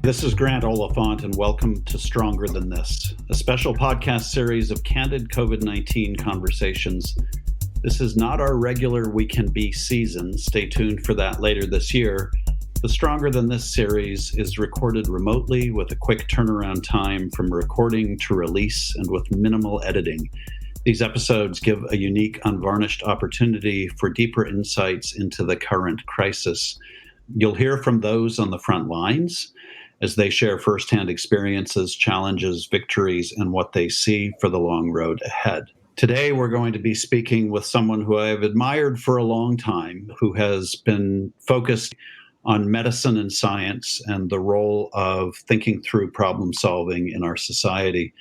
This is Grant Oliphant, and welcome to Stronger Than This, a special podcast series of candid COVID-19 conversations. This is not our regular We Can Be season. Stay tuned for that later this year. The Stronger Than This series is recorded remotely with a quick turnaround time from recording to release and with minimal editing. These episodes give a unique, unvarnished opportunity for deeper insights into the current crisis. You'll hear from those on the front lines as they share firsthand experiences, challenges, victories, and what they see for the long road ahead. Today, we're going to be speaking with someone who I've admired for a long time, who has been focused on medicine and science and the role of thinking through problem solving in our society.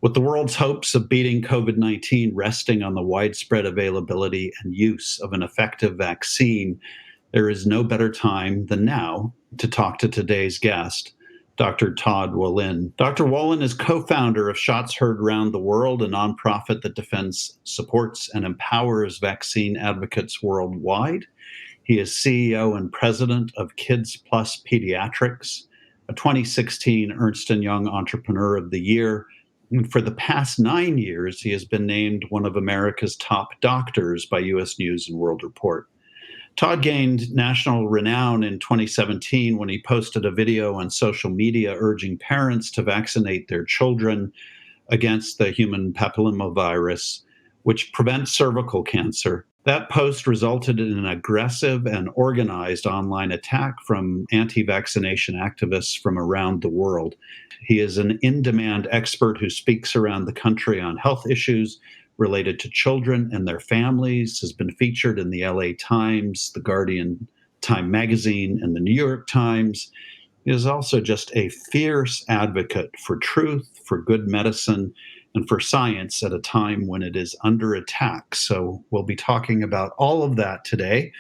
With the world's hopes of beating COVID-19 resting on the widespread availability and use of an effective vaccine, there is no better time than now to talk to today's guest, Dr. Todd Wolynn. Dr. Wolynn is co-founder of Shots Heard Round the World, a nonprofit that defends, supports, and empowers vaccine advocates worldwide. He is CEO and president of Kids Plus Pediatrics, a 2016 Ernst Young Entrepreneur of the Year. And for the past 9 years, he has been named one of America's top doctors by U.S. News and World Report. Todd gained national renown in 2017 when he posted a video on social media urging parents to vaccinate their children against the human papillomavirus, which prevents cervical cancer. That post resulted in an aggressive and organized online attack from anti-vaccination activists from around the world. He is an in-demand expert who speaks around the country on health issues related to children and their families, has been featured in the LA Times, the Guardian, Time Magazine, and the New York Times. He is also just a fierce advocate for truth, for good medicine, and for science at a time when it is under attack. So we'll be talking about all of that today.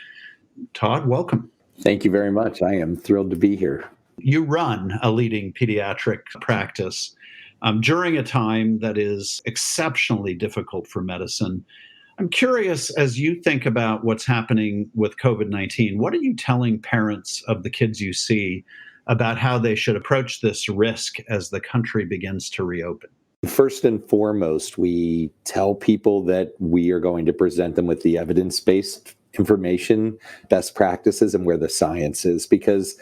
Todd, welcome. Thank you very much. I am thrilled to be here. You run a leading pediatric practice during a time that is exceptionally difficult for medicine. I'm curious, as you think about what's happening with COVID-19, what are you telling parents of the kids you see about how they should approach this risk as the country begins to reopen? First and foremost, we tell people that we are going to present them with the evidence-based information, best practices, and where the science is, because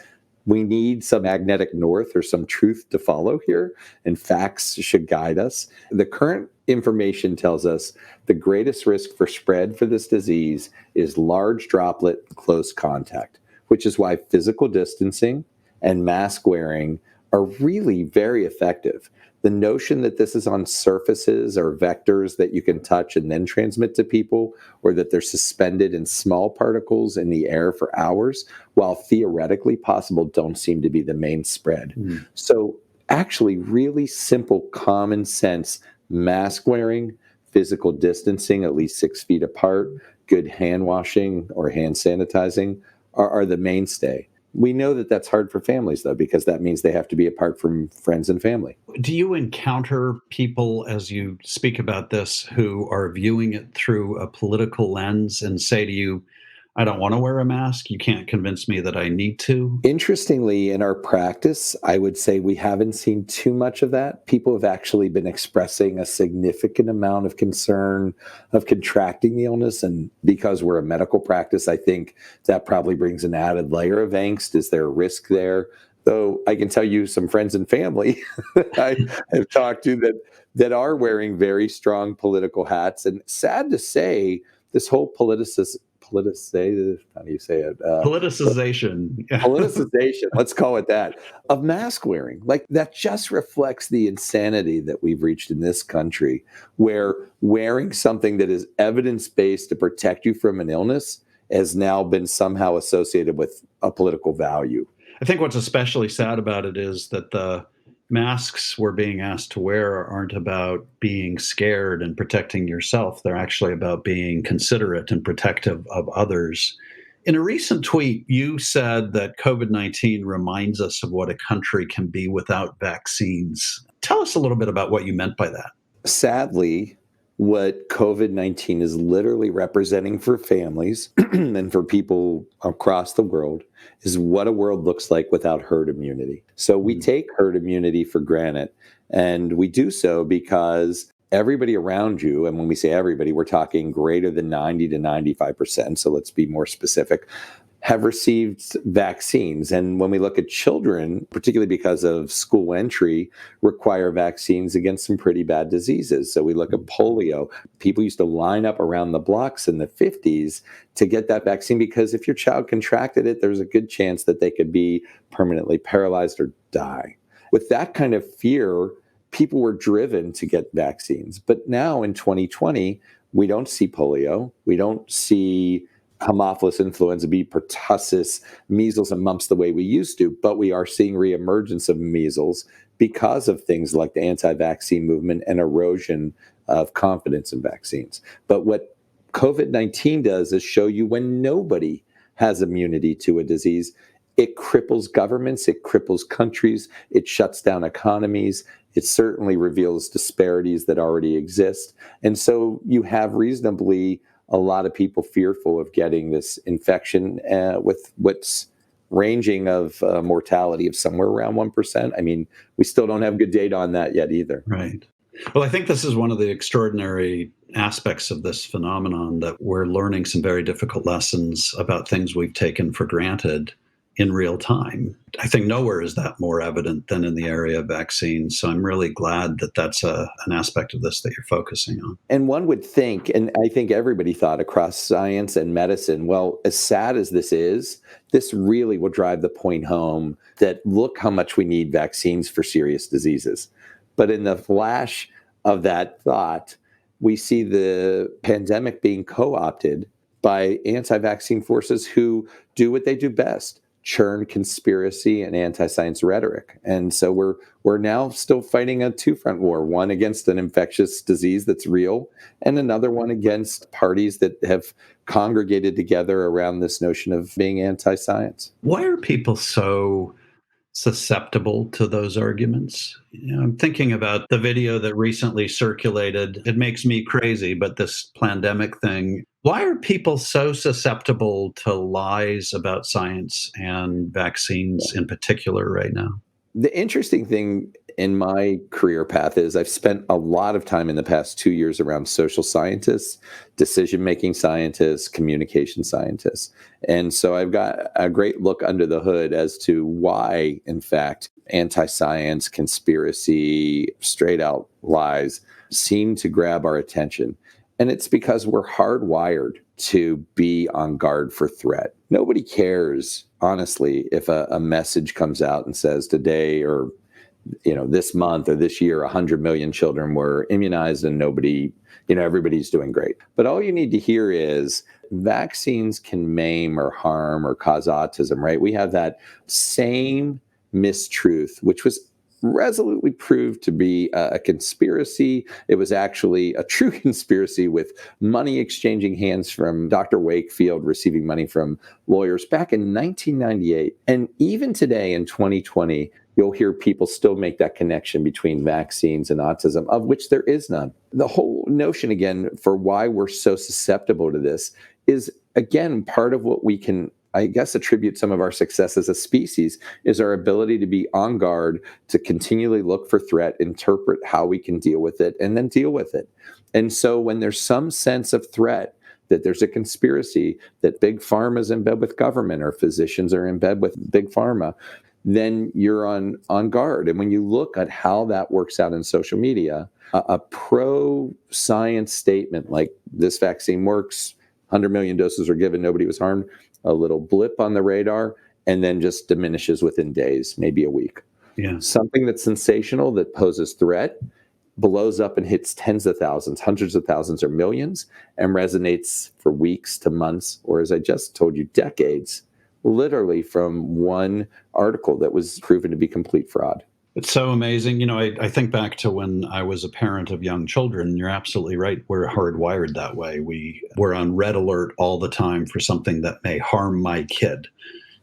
we need some magnetic north or some truth to follow here, and facts should guide us. The current information tells us the greatest risk for spread for this disease is large droplet close contact, which is why physical distancing and mask wearing are really very effective. The notion that this is on surfaces or vectors that you can touch and then transmit to people, or that they're suspended in small particles in the air for hours, while theoretically possible, don't seem to be the main spread. So actually really simple, common sense mask wearing, physical distancing, at least 6 feet apart, good hand washing or hand sanitizing are the mainstay. We know that that's hard for families, though, because that means they have to be apart from friends and family. Do you encounter people, as you speak about this, who are viewing it through a political lens and say to you, I don't want to wear a mask. You can't convince me that I need to? Interestingly, in our practice, I would say we haven't seen too much of that. People have actually been expressing a significant amount of concern of contracting the illness. And because we're a medical practice, I think that probably brings an added layer of angst. Is there a risk there? Though I can tell you some friends and family I have talked to that are wearing very strong political hats. And sad to say, this whole how do you say it? Politicization. Politicization, let's call it that, of mask wearing. Like, that just reflects the insanity that we've reached in this country, where wearing something that is evidence-based to protect you from an illness has now been somehow associated with a political value. I think what's especially sad about it is that the masks we're being asked to wear aren't about being scared and protecting yourself. They're actually about being considerate and protective of others. In a recent tweet, you said that COVID-19 reminds us of what a country can be without vaccines. Tell us a little bit about what you meant by that. Sadly, what COVID-19 is literally representing for families and for people across the world is what a world looks like without herd immunity. So we take herd immunity for granted, and we do so because everybody around you, and when we say everybody, we're talking greater than 90 to 95%, so let's be more specific, have received vaccines. And when we look at children, particularly because of school entry, require vaccines against some pretty bad diseases. So we look at polio. People used to line up around the blocks in the 50s to get that vaccine because if your child contracted it, there's a good chance that they could be permanently paralyzed or die. With that kind of fear, people were driven to get vaccines. But now in 2020, we don't see polio. We don't see Haemophilus influenza B, pertussis, measles, and mumps the way we used to, but we are seeing reemergence of measles because of things like the anti-vaccine movement and erosion of confidence in vaccines. But what COVID-19 does is show you when nobody has immunity to a disease, it cripples governments, it cripples countries, it shuts down economies, it certainly reveals disparities that already exist. And so you have reasonably a lot of people fearful of getting this infection with what's ranging of mortality of somewhere around 1%. I mean, we still don't have good data on that yet either. Right. Well, I think this is one of the extraordinary aspects of this phenomenon, that we're learning some very difficult lessons about things we've taken for granted in real time. I think nowhere is that more evident than in the area of vaccines. So I'm really glad that that's an aspect of this that you're focusing on. And one would think, and I think everybody thought across science and medicine, well, as sad as this really will drive the point home that look how much we need vaccines for serious diseases. But in the flash of that thought, we see the pandemic being co-opted by anti-vaccine forces who do what they do best: churn conspiracy and anti-science rhetoric. And so we're now still fighting a two-front war, one against an infectious disease that's real, and another one against parties that have congregated together around this notion of being anti-science. Why are people so susceptible to those arguments? I'm thinking about the video that recently circulated. It makes me crazy, but this pandemic thing. Why are people so susceptible to lies about science and vaccines in particular right now? The interesting thing in my career path is I've spent a lot of time in the past 2 years around social scientists, decision-making scientists, communication scientists. And so I've got a great look under the hood as to why, in fact, anti-science, conspiracy, straight-out lies seem to grab our attention. And it's because we're hardwired to be on guard for threat. Nobody cares, honestly, if a message comes out and says today or this month or this year, 100 million children were immunized and nobody, everybody's doing great. But all you need to hear is vaccines can maim or harm or cause autism, right? We have that same mistruth, which was resolutely proved to be a conspiracy. It was actually a true conspiracy with money exchanging hands from Dr. Wakefield receiving money from lawyers back in 1998. And even today in 2020, you'll hear people still make that connection between vaccines and autism, of which there is none. The whole notion, again, for why we're so susceptible to this is, again, part of what we can, I guess, attribute some of our success as a species is our ability to be on guard, to continually look for threat, interpret how we can deal with it, and then deal with it. And so when there's some sense of threat, that there's a conspiracy, that big pharma is in bed with government or physicians are in bed with big pharma, then you're on guard. And when you look at how that works out in social media, a pro-science statement like this vaccine works, 100 million doses are given, nobody was harmed, a little blip on the radar, and then just diminishes within days, maybe a week. Yeah. Something that's sensational, that poses threat, blows up and hits tens of thousands, hundreds of thousands, or millions, and resonates for weeks to months, or as I just told you, decades, literally from one article that was proven to be complete fraud. It's so amazing. I think back to when I was a parent of young children. You're absolutely right. We're hardwired that way. We're on red alert all the time for something that may harm my kid.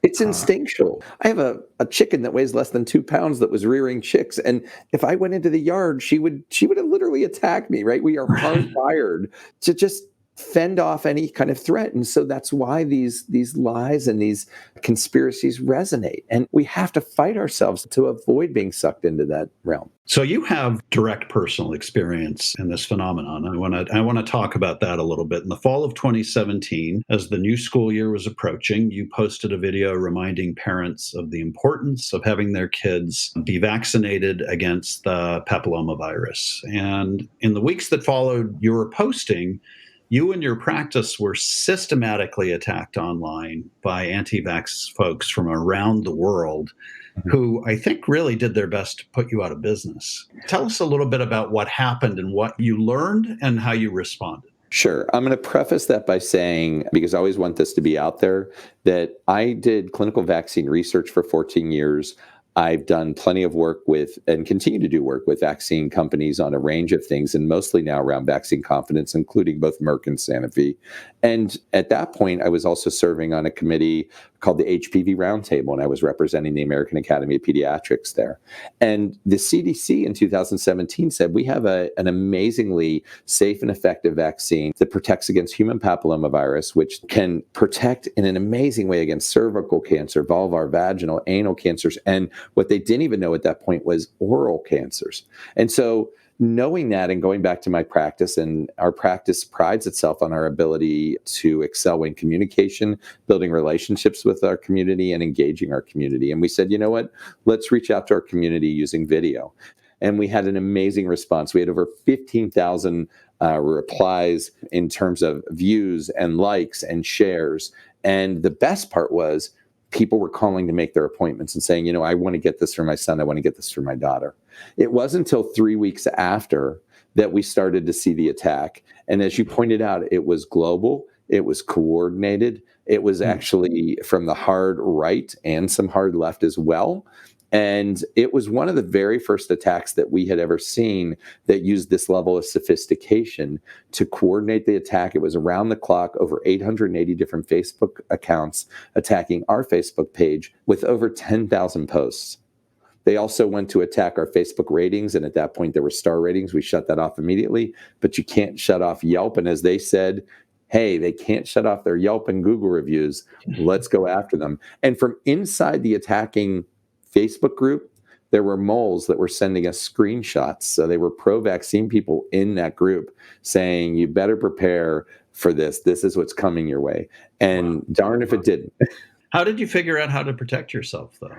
It's instinctual. I have a chicken that weighs less than 2 pounds that was rearing chicks. And if I went into the yard, she would have literally literally attack me, right? We are hardwired to just fend off any kind of threat. And so that's why these lies and these conspiracies resonate. And we have to fight ourselves to avoid being sucked into that realm. So you have direct personal experience in this phenomenon. I want to talk about that a little bit. In the fall of 2017, as the new school year was approaching, you posted a video reminding parents of the importance of having their kids be vaccinated against the papillomavirus. And in the weeks that followed your posting, you and your practice were systematically attacked online by anti-vax folks from around the world who I think really did their best to put you out of business. Tell us a little bit about what happened and what you learned and how you responded. Sure. I'm going to preface that by saying, because I always want this to be out there, that I did clinical vaccine research for 14 years. I've done plenty of work with and continue to do work with vaccine companies on a range of things, and mostly now around vaccine confidence, including both Merck and Sanofi. And at that point, I was also serving on a committee called the HPV Roundtable, and I was representing the American Academy of Pediatrics there. And the CDC in 2017 said, we have an amazingly safe and effective vaccine that protects against human papillomavirus, which can protect in an amazing way against cervical cancer, vulvar, vaginal, anal cancers, and what they didn't even know at that point was oral cancers. And so knowing that and going back to my practice, and our practice prides itself on our ability to excel in communication, building relationships with our community and engaging our community. And we said, you know what, let's reach out to our community using video. And we had an amazing response. We had over 15,000 replies in terms of views and likes and shares. And the best part was people were calling to make their appointments and saying, you know, I want to get this for my son. I want to get this for my daughter. It wasn't until 3 weeks after that we started to see the attack. And as you pointed out, it was global. It was coordinated. It was actually from the hard right and some hard left as well. And it was one of the very first attacks that we had ever seen that used this level of sophistication to coordinate the attack. It was around the clock, over 880 different Facebook accounts attacking our Facebook page with over 10,000 posts. They also went to attack our Facebook ratings, and at that point there were star ratings. We shut that off immediately, but you can't shut off Yelp. And as they said, hey, they can't shut off their Yelp and Google reviews. Let's go after them. And from inside the attacking Facebook group, there were moles that were sending us screenshots. So they were pro-vaccine people in that group saying, you better prepare for this. This is what's coming your way. And darn if it didn't. How did you figure out how to protect yourself, though?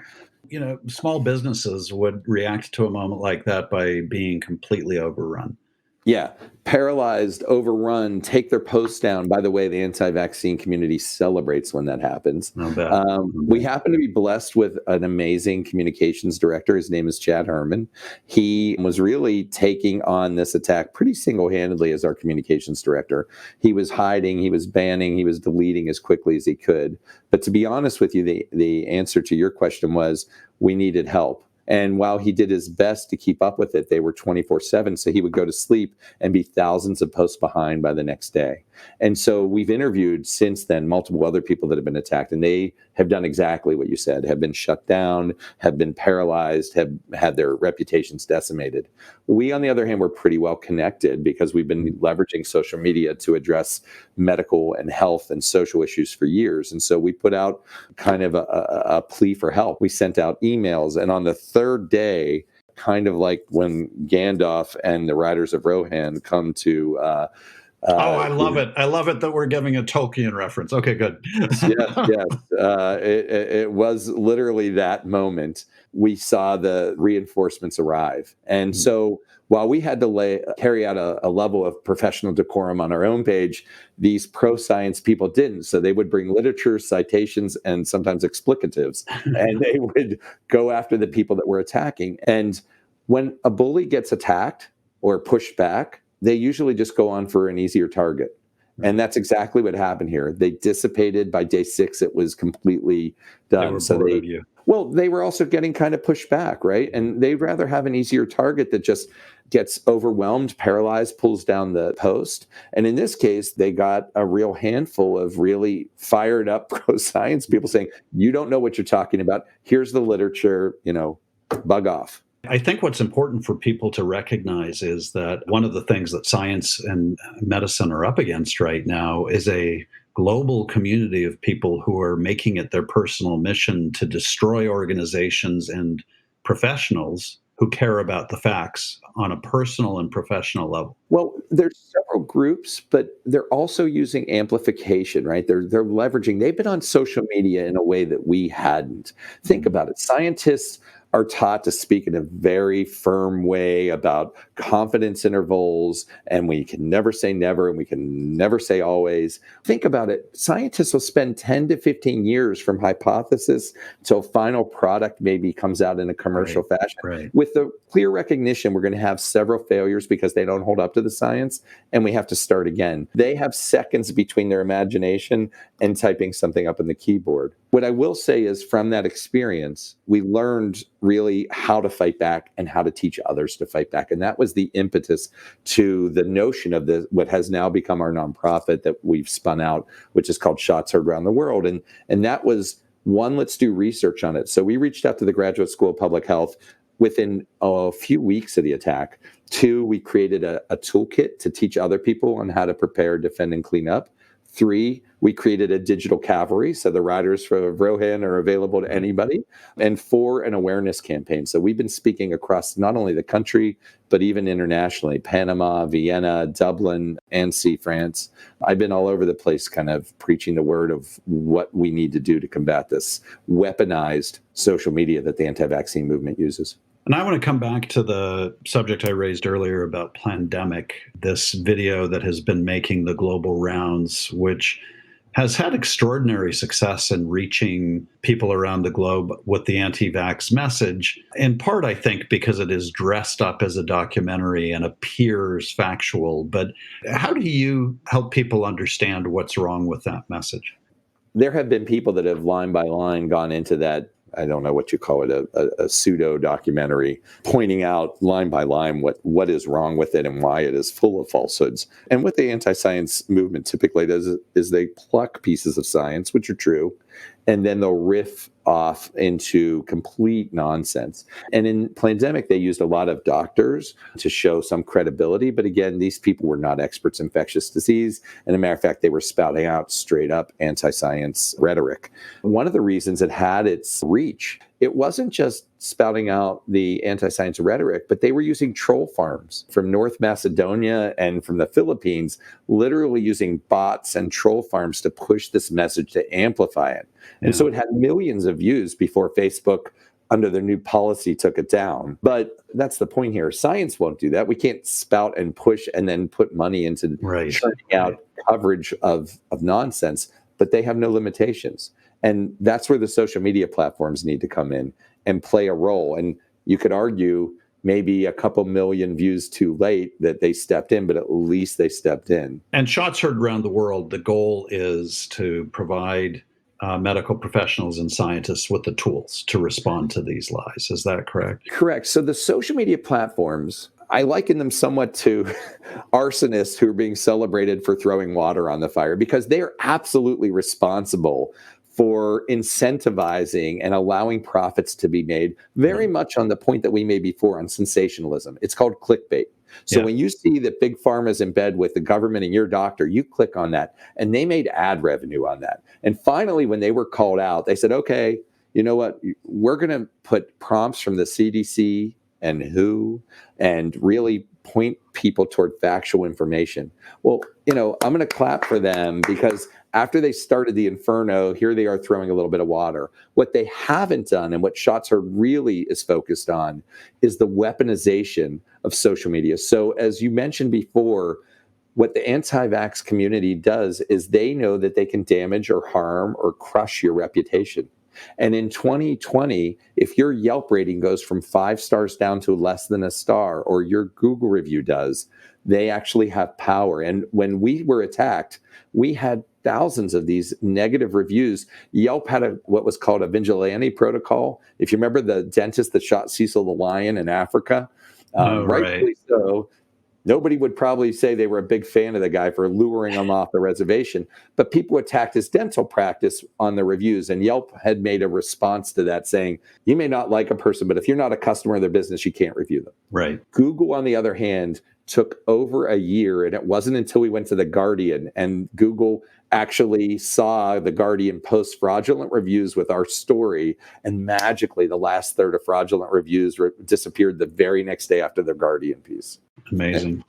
You know, small businesses would react to a moment like that by being completely overrun. Yeah, paralyzed, overrun, take their posts down. By the way, the anti-vaccine community celebrates when that happens. We happen to be blessed with an amazing communications director. His name is Chad Herman. He was really taking on this attack pretty single-handedly as our communications director. He was hiding, he was banning, he was deleting as quickly as he could. But to be honest with you, the answer to your question was we needed help. And while he did his best to keep up with it, they were 24/7. So he would go to sleep and be thousands of posts behind by the next day. And so we've interviewed since then multiple other people that have been attacked, and they have done exactly what you said, have been shut down, have been paralyzed, have had their reputations decimated. We, on the other hand, were pretty well connected because we've been leveraging social media to address medical and health and social issues for years. And so we put out kind of a plea for help. We sent out emails, and on the third day, kind of like when Gandalf and the Riders of Rohan come to I love it. I love it that we're giving a Tolkien reference. Okay, good. Yes. It was literally that moment. We saw the reinforcements arrive. And so while we had to carry out a level of professional decorum on our own page, these pro-science people didn't. So they would bring literature, citations, and sometimes explicatives, and they would go after the people that were attacking. And when a bully gets attacked or pushed back, they usually just go on for an easier target. And that's exactly what happened here. They dissipated. By day 6, it was completely done. They were also getting kind of pushed back, right? And they'd rather have an easier target that just gets overwhelmed, paralyzed, pulls down the post. And in this case, they got a real handful of really fired up pro-science people saying, you don't know what you're talking about. Here's the literature, bug off. I think what's important for people to recognize is that one of the things that science and medicine are up against right now is a global community of people who are making it their personal mission to destroy organizations and professionals who care about the facts on a personal and professional level. Well, there's several groups, but they're also using amplification, right? They're leveraging. They've been on social media in a way that we hadn't. Think about it. Scientists are taught to speak in a very firm way about confidence intervals, and we can never say never, and we can never say always. Think about it. Scientists will spend 10 to 15 years from hypothesis till final product maybe comes out in a commercial fashion. With the clear recognition, we're going to have several failures because they don't hold up to the science, and we have to start again. They have seconds between their imagination and typing something up on the keyboard. What I will say is from that experience, we learned really how to fight back and how to teach others to fight back. And that was the impetus to the notion of what has now become our nonprofit that we've spun out, which is called Shots Heard Around the World. And that was one, let's do research on it. So we reached out to the Graduate School of Public Health within a few weeks of the attack. Two, we created a toolkit to teach other people on how to prepare, defend, and clean up. Three, we created a digital cavalry, so the riders for Rohan are available to anybody. And four, an awareness campaign. So we've been speaking across not only the country, but even internationally, Panama, Vienna, Dublin, Annecy, France. I've been all over the place kind of preaching the word of what we need to do to combat this weaponized social media that the anti-vaccine movement uses. And I want to come back to the subject I raised earlier about Plandemic, this video that has been making the global rounds, which has had extraordinary success in reaching people around the globe with the anti-vax message, in part, I think, because it is dressed up as a documentary and appears factual. But how do you help people understand what's wrong with that message? There have been people that have line by line gone into that, I don't know what you call it, a pseudo documentary, pointing out line by line what is wrong with it and why it is full of falsehoods. And what the anti-science movement typically does is they pluck pieces of science, which are true, and then they'll riff off into complete nonsense. And in Plandemic, they used a lot of doctors to show some credibility. But again, these people were not experts in infectious disease. And as a matter of fact, they were spouting out straight up anti-science rhetoric. One of the reasons it had its reach, it wasn't just spouting out the anti-science rhetoric, but they were using troll farms from North Macedonia and from the Philippines, literally using bots and troll farms to push this message, to amplify it. And so it had millions of views before Facebook, under their new policy, took it down. But that's the point here. Science won't do that. We can't spout and push and then put money into churning out coverage of nonsense, but they have no limitations. And that's where the social media platforms need to come in and play a role. And you could argue maybe a couple million views too late that they stepped in, but at least they stepped in. And Shots Heard Around the World, the goal is to provide medical professionals and scientists with the tools to respond to these lies. Is that correct? Correct. So the social media platforms, I liken them somewhat to arsonists who are being celebrated for throwing water on the fire, because they are absolutely responsible for incentivizing and allowing profits to be made, very much on the point that we made before on sensationalism. It's called clickbait. So when you see that Big Pharma is in bed with the government and your doctor, you click on that, and they made ad revenue on that. And finally, when they were called out, they said, okay, you know what? We're going to put prompts from the CDC and WHO and really point people toward factual information. Well, I'm going to clap for them, because after they started the inferno, here they are throwing a little bit of water. What they haven't done, and what Shots Heard really is focused on, is the weaponization of social media. So as you mentioned before, what the anti-vax community does is they know that they can damage or harm or crush your reputation. And in 2020, if your Yelp rating goes from 5 stars down to less than a star, or your Google review does, they actually have power. And when we were attacked, we had thousands of these negative reviews. Yelp had what was called a vigilante protocol. If you remember the dentist that shot Cecil the lion in Africa, rightfully so, Nobody would probably say they were a big fan of the guy for luring them off the reservation, but people attacked his dental practice on the reviews, and Yelp had made a response to that saying, you may not like a person, but if you're not a customer of their business, you can't review them. Right. Google, on the other hand, took over a year, and it wasn't until we went to The Guardian and Google actually saw The Guardian post fraudulent reviews with our story, and magically the last third of fraudulent reviews disappeared the very next day after The Guardian piece. Amazing.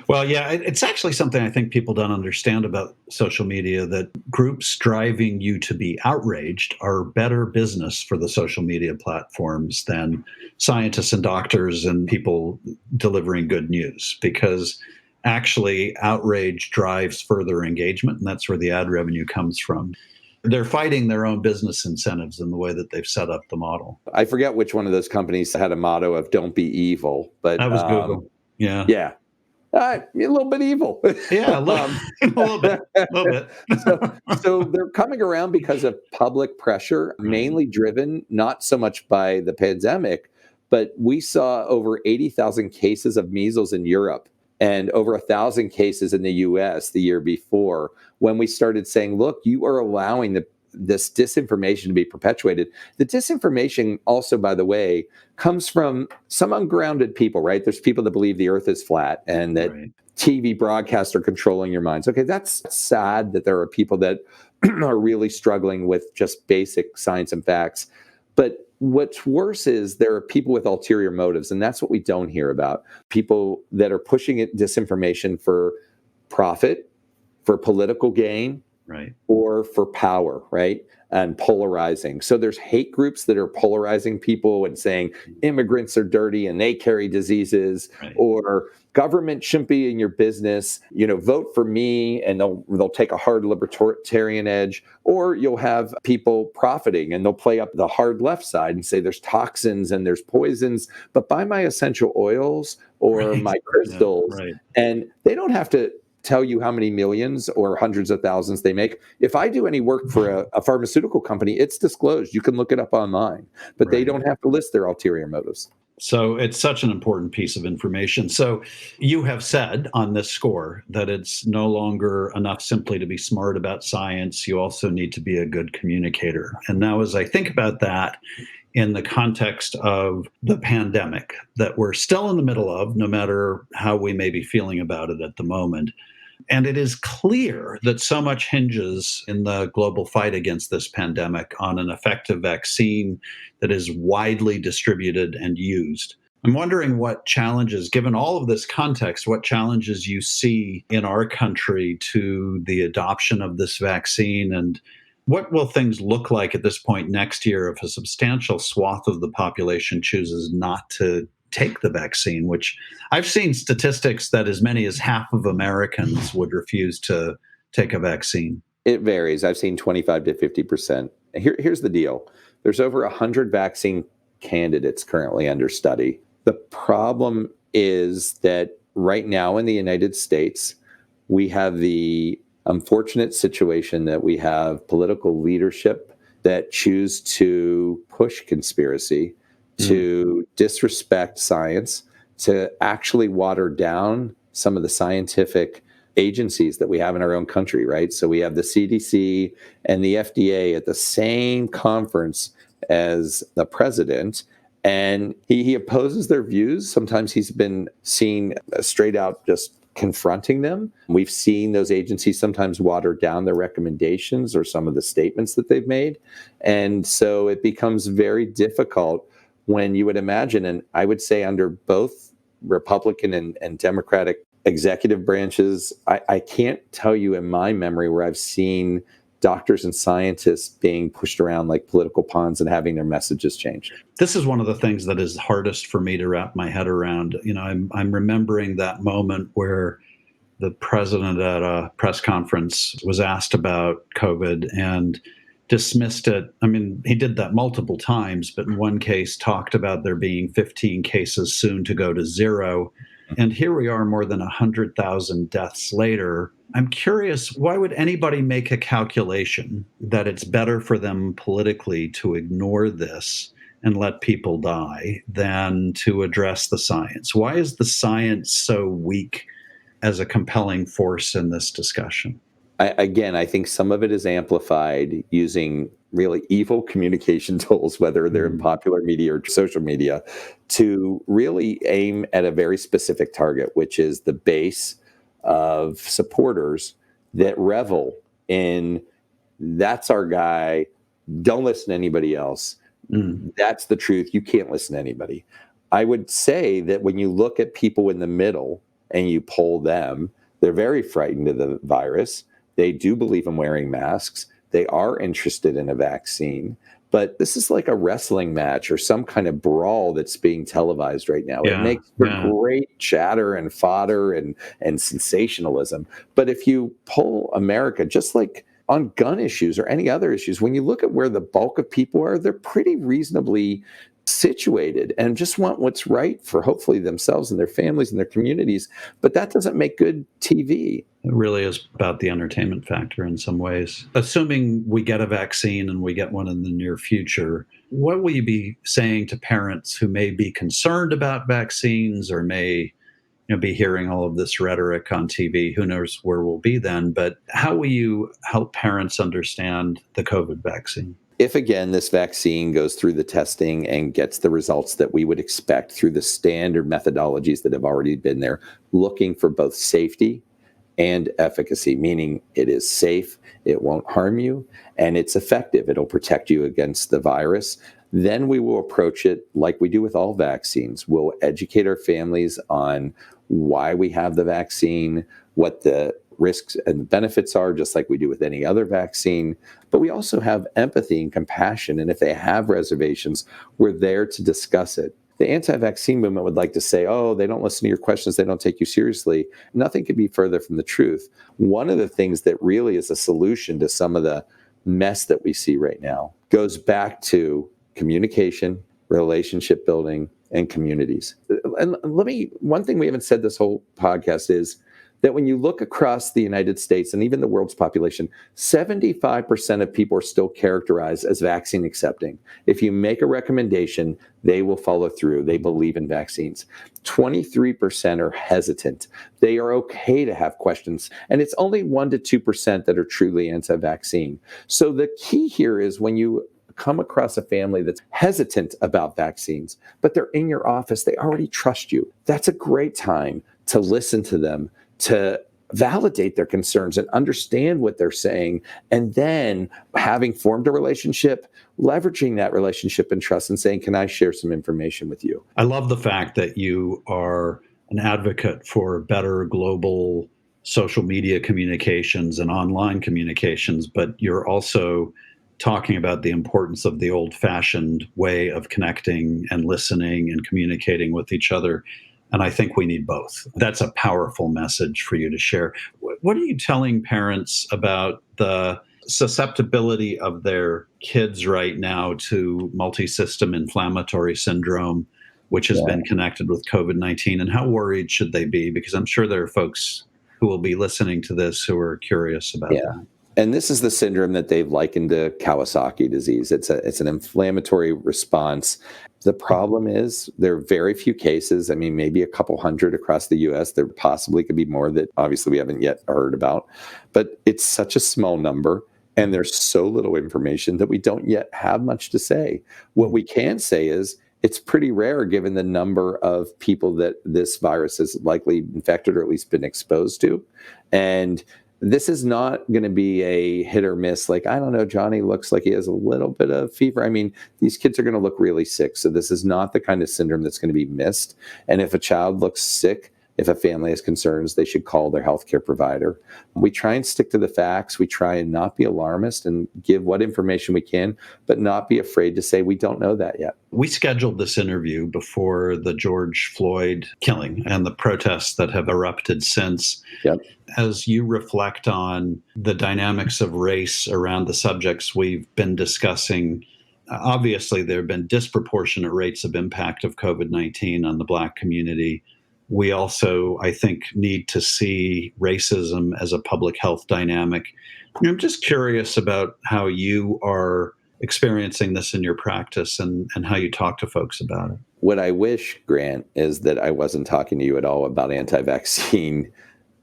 Well, yeah, it's actually something I think people don't understand about social media, that groups driving you to be outraged are better business for the social media platforms than scientists and doctors and people delivering good news, because actually outrage drives further engagement, and that's where the ad revenue comes from. They're fighting their own business incentives in the way that they've set up the model. I forget which one of those companies had a motto of "Don't be evil," but that was Google. Yeah. A little bit evil. Yeah, a little bit. So they're coming around because of public pressure, mainly driven not so much by the pandemic, but we saw over 80,000 cases of measles in Europe and over 1,000 cases in the US the year before, when we started saying, look, you are allowing this disinformation to be perpetuated. The disinformation also, by the way, comes from some ungrounded people, right? There's people that believe the earth is flat and that TV broadcasts are controlling your minds. Okay, that's sad that there are people that are really struggling with just basic science and facts. But what's worse is there are people with ulterior motives, and that's what we don't hear about. People that are pushing disinformation for profit, for political gain, right, or for power, right? And polarizing. So there's hate groups that are polarizing people and saying immigrants are dirty and they carry diseases, right, or government shouldn't be in your business. Vote for me, and they'll take a hard libertarian edge. Or you'll have people profiting and they'll play up the hard left side and say there's toxins and there's poisons, but buy my essential oils or my crystals. Yeah, right. And they don't have to tell you how many millions or hundreds of thousands they make. If I do any work for a pharmaceutical company, it's disclosed. You can look it up online, but they don't have to list their ulterior motives. So it's such an important piece of information. So you have said on this score that it's no longer enough simply to be smart about science. You also need to be a good communicator. And now, as I think about that in the context of the pandemic that we're still in the middle of, no matter how we may be feeling about it at the moment, and it is clear that so much hinges in the global fight against this pandemic on an effective vaccine that is widely distributed and used. I'm wondering what challenges, given all of this context, what challenges you see in our country to the adoption of this vaccine, and what will things look like at this point next year if a substantial swath of the population chooses not to take the vaccine, which I've seen statistics that as many as half of Americans would refuse to take a vaccine. It varies. I've seen 25 to 50%. Here's the deal. There's over 100 vaccine candidates currently under study. The problem is that right now in the United States, we have the unfortunate situation that we have political leadership that choose to push conspiracy, to disrespect science, to actually water down some of the scientific agencies that we have in our own country, right? So we have the CDC and the FDA at the same conference as the president, and he opposes their views. Sometimes he's been seen straight out just confronting them. We've seen those agencies sometimes water down their recommendations or some of the statements that they've made. And so it becomes very difficult when you would imagine, and I would say under both Republican and Democratic executive branches, I can't tell you in my memory where I've seen doctors and scientists being pushed around like political pawns and having their messages changed. This is one of the things that is hardest for me to wrap my head around. I'm remembering that moment where the president at a press conference was asked about COVID and dismissed it. I mean, he did that multiple times, but in one case talked about there being 15 cases soon to go to zero. And here we are more than 100,000 deaths later. I'm curious, why would anybody make a calculation that it's better for them politically to ignore this and let people die than to address the science? Why is the science so weak as a compelling force in this discussion? I think some of it is amplified using really evil communication tools, whether they're in popular media or social media, to really aim at a very specific target, which is the base of supporters that revel in that's our guy. Don't listen to anybody else. That's the truth. You can't listen to anybody. I would say that when you look at people in the middle and you poll them, they're very frightened of the virus. They do believe in wearing masks. They are interested in a vaccine. But this is like a wrestling match or some kind of brawl that's being televised right now. It makes for great chatter and fodder and sensationalism. But if you poll America, just like on gun issues or any other issues, when you look at where the bulk of people are, they're pretty reasonably situated and just want what's right for hopefully themselves and their families and their communities. But that doesn't make good TV. It really is about the entertainment factor in some ways. Assuming we get a vaccine and we get one in the near future, what will you be saying to parents who may be concerned about vaccines or may be hearing all of this rhetoric on TV? Who knows where we'll be then? But how will you help parents understand the COVID vaccine? If, again, this vaccine goes through the testing and gets the results that we would expect through the standard methodologies that have already been there, looking for both safety and efficacy, meaning it is safe, it won't harm you, and it's effective. It'll protect you against the virus. Then we will approach it like we do with all vaccines. We'll educate our families on why we have the vaccine, what the risks and benefits are, just like we do with any other vaccine. But we also have empathy and compassion. And if they have reservations, we're there to discuss it. The anti-vaccine movement would like to say, oh, they don't listen to your questions, they don't take you seriously. Nothing could be further from the truth. One of the things that really is a solution to some of the mess that we see right now goes back to communication, relationship building, and communities. And one thing we haven't said this whole podcast is that when you look across the United States and even the world's population, 75% of people are still characterized as vaccine accepting. If you make a recommendation, they will follow through. They believe in vaccines. 23% are hesitant. They are okay to have questions. And it's only 1% to 2% that are truly anti-vaccine. So the key here is when you come across a family that's hesitant about vaccines, but they're in your office, they already trust you. That's a great time to listen to them, to validate their concerns and understand what they're saying. And then having formed a relationship, leveraging that relationship and trust and saying, can I share some information with you? I love the fact that you are an advocate for better global social media communications and online communications, but you're also talking about the importance of the old-fashioned way of connecting and listening and communicating with each other. And I think we need both. That's a powerful message for you to share. What are you telling parents about the susceptibility of their kids right now to multi-system inflammatory syndrome, which has been connected with COVID-19? And how worried should they be? Because I'm sure there are folks who will be listening to this who are curious about that. And this is the syndrome that they've likened to Kawasaki disease. It's an inflammatory response. The problem is there are very few cases. I mean, maybe a couple hundred across the U.S. There possibly could be more that obviously we haven't yet heard about. But it's such a small number, and there's so little information that we don't yet have much to say. What we can say is it's pretty rare given the number of people that this virus has likely infected or at least been exposed to. And this is not going to be a hit or miss. Like, I don't know, Johnny looks like he has a little bit of fever. I mean, these kids are going to look really sick. So this is not the kind of syndrome that's going to be missed. And if a child looks sick, if a family has concerns, they should call their healthcare provider. We try and stick to the facts. We try and not be alarmist and give what information we can, but not be afraid to say we don't know that yet. We scheduled this interview before the George Floyd killing and the protests that have erupted since. Yep. As you reflect on the dynamics of race around the subjects we've been discussing, obviously there have been disproportionate rates of impact of COVID-19 on the Black community. We also, I think, need to see racism as a public health dynamic. I'm just curious about how you are experiencing this in your practice and how you talk to folks about it. What I wish, Grant, is that I wasn't talking to you at all about anti-vaccine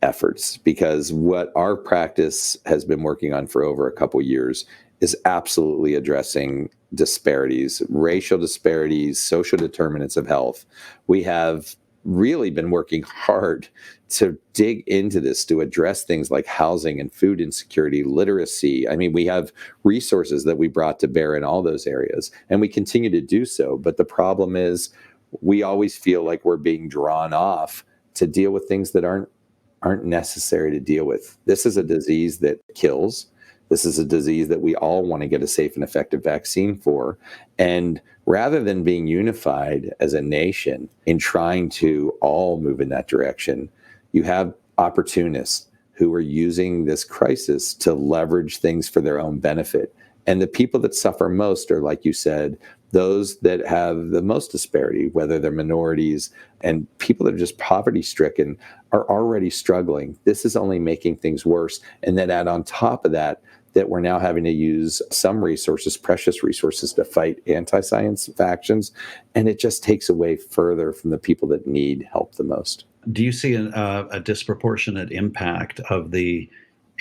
efforts, because what our practice has been working on for over a couple years is absolutely addressing disparities, racial disparities, social determinants of health. We have really been working hard to dig into this, to address things like housing and food insecurity, literacy. I mean, we have resources that we brought to bear in all those areas, and we continue to do so. But the problem is we always feel like we're being drawn off to deal with things that aren't necessary to deal with. This is a disease that kills. This is a disease that we all want to get a safe and effective vaccine for. And rather than being unified as a nation in trying to all move in that direction, you have opportunists who are using this crisis to leverage things for their own benefit. And the people that suffer most are, like you said, those that have the most disparity, whether they're minorities and people that are just poverty stricken, are already struggling. This is only making things worse. And then add on top of that, that we're now having to use some resources, precious resources, to fight anti-science factions. And it just takes away further from the people that need help the most. Do you see a disproportionate impact of the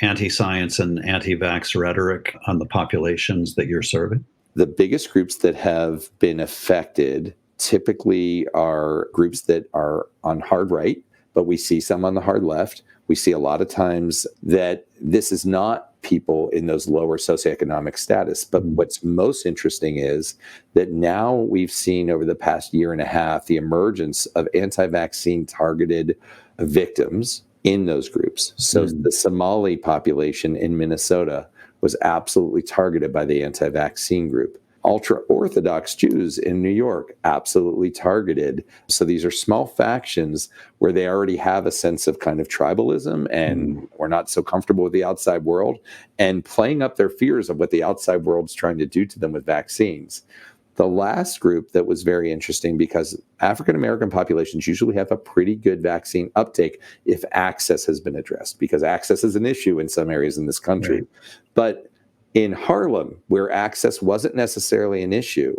anti-science and anti-vax rhetoric on the populations that you're serving? The biggest groups that have been affected typically are groups that are on hard right, but we see some on the hard left. We see a lot of times that this is not people in those lower socioeconomic status. But what's most interesting is that now we've seen over the past year and a half the emergence of anti-vaccine targeted victims in those groups. So the Somali population in Minnesota was absolutely targeted by the anti-vaccine group. Ultra-Orthodox Jews in New York, absolutely targeted. So these are small factions where they already have a sense of kind of tribalism and we're not so comfortable with the outside world, and playing up their fears of what the outside world's trying to do to them with vaccines. The last group that was very interesting, because African-American populations usually have a pretty good vaccine uptake if access has been addressed, because access is an issue in some areas in this country. Right. But in Harlem, where access wasn't necessarily an issue,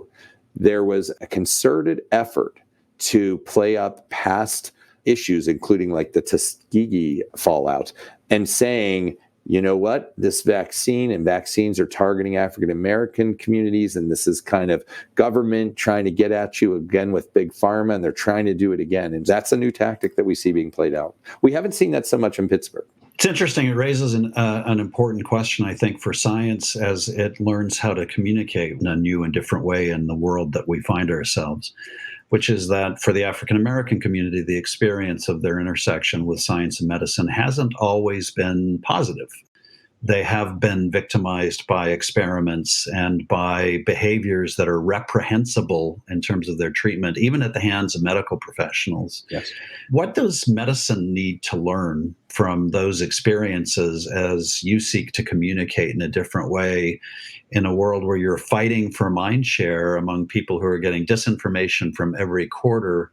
there was a concerted effort to play up past issues, including like the Tuskegee fallout, and saying, you know what, this vaccine and vaccines are targeting African-American communities, and this is kind of government trying to get at you again with big pharma, and they're trying to do it again. And that's a new tactic that we see being played out. We haven't seen that so much in Pittsburgh. It's interesting. It raises an important question, I think, for science as it learns how to communicate in a new and different way in the world that we find ourselves, which is that for the African-American community, the experience of their intersection with science and medicine hasn't always been positive. They have been victimized by experiments and by behaviors that are reprehensible in terms of their treatment, even at the hands of medical professionals. Yes. What does medicine need to learn from those experiences as you seek to communicate in a different way in a world where you're fighting for mind share among people who are getting disinformation from every quarter?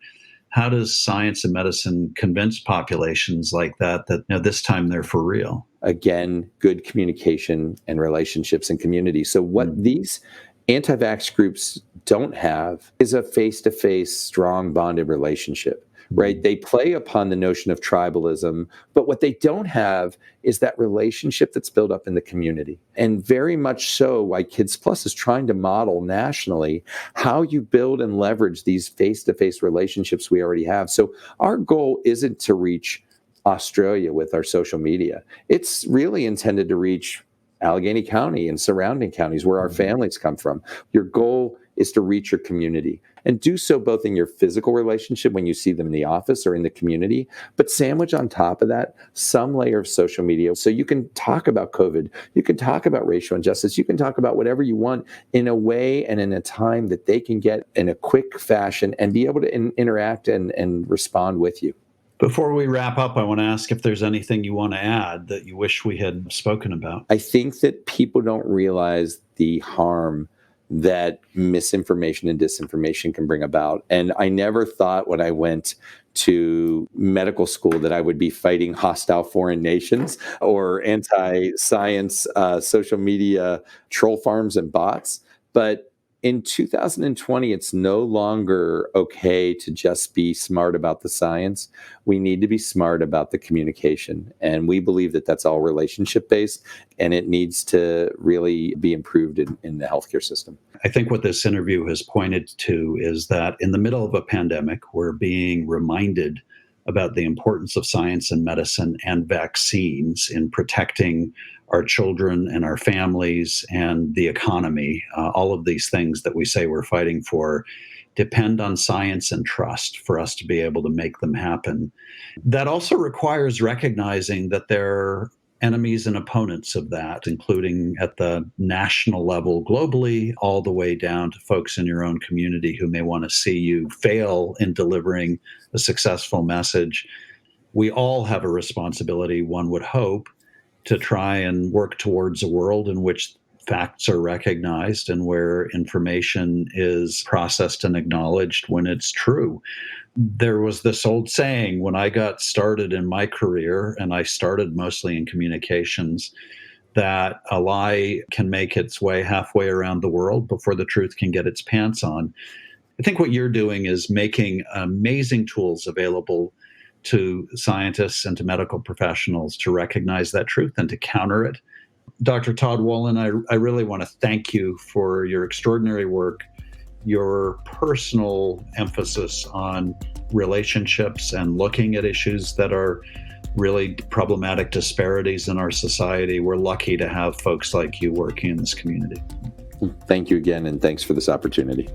How does science and medicine convince populations like that this time they're for real? Again, good communication and relationships and community. So what these anti-vax groups don't have is a face-to-face, strong, bonded relationship, right? They play upon the notion of tribalism, but what they don't have is that relationship that's built up in the community. And very much so why Kids Plus is trying to model nationally how you build and leverage these face-to-face relationships we already have. So our goal isn't to reach Australia with our social media. It's really intended to reach Allegheny County and surrounding counties where our families come from. Your goal is to reach your community and do so both in your physical relationship when you see them in the office or in the community, but sandwich on top of that some layer of social media so you can talk about COVID, you can talk about racial injustice, you can talk about whatever you want in a way and in a time that they can get in a quick fashion and be able to interact and respond with you. Before we wrap up, I want to ask if there's anything you want to add that you wish we had spoken about. I think that people don't realize the harm that misinformation and disinformation can bring about. And I never thought when I went to medical school that I would be fighting hostile foreign nations or anti-science social media troll farms and bots. But in 2020, it's no longer okay to just be smart about the science. We need to be smart about the communication. And we believe that that's all relationship-based, and it needs to really be improved in the healthcare system. I think what this interview has pointed to is that in the middle of a pandemic, we're being reminded about the importance of science and medicine and vaccines in protecting our children and our families and the economy. All of these things that we say we're fighting for depend on science and trust for us to be able to make them happen. That also requires recognizing that there are enemies and opponents of that, including at the national level globally, all the way down to folks in your own community who may want to see you fail in delivering a successful message. We all have a responsibility, one would hope, to try and work towards a world in which facts are recognized and where information is processed and acknowledged when it's true. There was this old saying when I got started in my career, and I started mostly in communications, that a lie can make its way halfway around the world before the truth can get its pants on. I think what you're doing is making amazing tools available to scientists and to medical professionals to recognize that truth and to counter it. Dr. Todd Wolynn, I really want to thank you for your extraordinary work, your personal emphasis on relationships and looking at issues that are really problematic disparities in our society. We're lucky to have folks like you working in this community. Thank you again, and thanks for this opportunity.